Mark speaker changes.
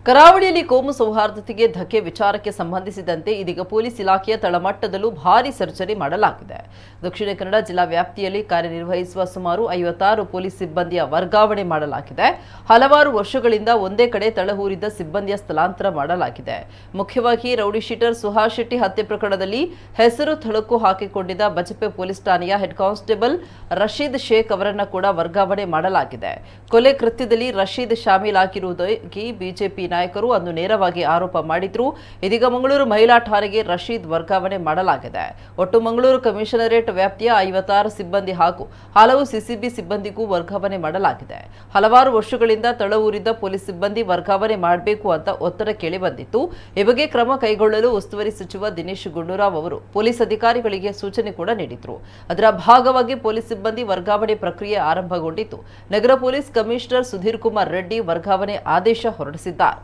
Speaker 1: ಕರಾವಳಿಯಲ್ಲಿ ಕೋಮು ಸೌಹಾರ್ದತೆಗೆ ಧಕ್ಕೆ ವಿಚಾರಕ್ಕೆ ಸಂಬಂಧಿಸಿದಂತೆ ಇದೀಗ ಪೊಲೀಸ್ ಇಲಾಖೆಯ ತಳಮಟ್ಟದಲ್ಲೂ ಭಾರೀ ಸರ್ಜರಿ ಮಾಡಲಾಗಿದೆ. ದಕ್ಷಿಣ ಕನ್ನಡ ಜಿಲ್ಲಾ ವ್ಯಾಪ್ತಿಯಲ್ಲಿ ಕಾರ್ಯನಿರ್ವಹಿಸುವ ಸುಮಾರು 56 ಪೊಲೀಸ್ ಸಿಬ್ಬಂದಿಯ ವರ್ಗಾವಣೆ ಮಾಡಲಾಗಿದೆ. ಹಲವಾರು ವರ್ಷಗಳಿಂದ ಒಂದೇ ಕಡೆ ತಳಹೂರಿದ್ದ ಸಿಬ್ಬಂದಿಯ ಸ್ಥಳಾಂತರ ಮಾಡಲಾಗಿದೆ. ಮುಖ್ಯವಾಗಿ ರೌಡಿ ಶೀಟರ್ ಸುಹಾಸ್ ಶೆಟ್ಟಿ ಹತ್ಯೆ ಪ್ರಕರಣದಲ್ಲಿ ಹೆಸರು ತಳುಕು ಹಾಕಿಕೊಂಡಿದ್ದ ಬಜಪೆ ಪೊಲೀಸ್ ಠಾಣೆಯ ಹೆಡ್ ಕಾನ್ಸ್ಟೇಬಲ್ ರಶೀದ್ ಶೇಖ್ ಅವರನ್ನು ಕೂಡ ವರ್ಗಾವಣೆ ಮಾಡಲಾಗಿದೆ. ಕೊಲೆ ಕೃತ್ಯದಲ್ಲಿ ರಶೀದ್ ಶಾಮೀಲಾಗಿರುವುದಾಗಿ ಬಿಜೆಪಿ ನಾಯಕರು ಅಂದು ನೇರವಾಗಿ ಆರೋಪ ಮಾಡಿದ್ರು. ಇದೀಗ ಮಂಗಳೂರು ಮಹಿಳಾ ಠಾಣೆಗೆ ರಶೀದ್ ವರ್ಗಾವಣೆ ಮಾಡಲಾಗಿದೆ. ಒಟ್ಟು ಮಂಗಳೂರು ಕಮಿಷನರೇಟ್ ವ್ಯಾಪ್ತಿಯ 56 ಸಿಬ್ಬಂದಿ ಹಾಗೂ ಹಲವು ಸಿಸಿಬಿ ಸಿಬ್ಬಂದಿಗೂ ವರ್ಗಾವಣೆ ಮಾಡಲಾಗಿದೆ. ಹಲವಾರು ವರ್ಷಗಳಿಂದ ತಳವೂರಿದ್ದ ಪೊಲೀಸ್ ಸಿಬ್ಬಂದಿ ವರ್ಗಾವಣೆ ಮಾಡಬೇಕು ಅಂತ ಒತ್ತಡ ಕೇಳಿ ಬಂದಿತ್ತು. ಈ ಬಗ್ಗೆ ಕ್ರಮ ಕೈಗೊಳ್ಳಲು ಉಸ್ತುವಾರಿ ಸಚಿವ ದಿನೇಶ್ ಗುಂಡೂರಾವ್ ಅವರು ಪೊಲೀಸ್ ಅಧಿಕಾರಿಗಳಿಗೆ ಸೂಚನೆ ಕೂಡ ನೀಡಿದ್ರು. ಅದರ ಭಾಗವಾಗಿ ಪೊಲೀಸ್ ಸಿಬ್ಬಂದಿ ವರ್ಗಾವಣೆ ಪ್ರಕ್ರಿಯೆ ಆರಂಭಗೊಂಡಿತ್ತು. ನಗರ ಪೊಲೀಸ್ ಕಮಿಷನರ್ ಸುಧೀರ್ ಕುಮಾರ್ ರೆಡ್ಡಿ ವರ್ಗಾವಣೆ ಆದೇಶ ಹೊರಡಿಸಿದ್ದಾರೆ.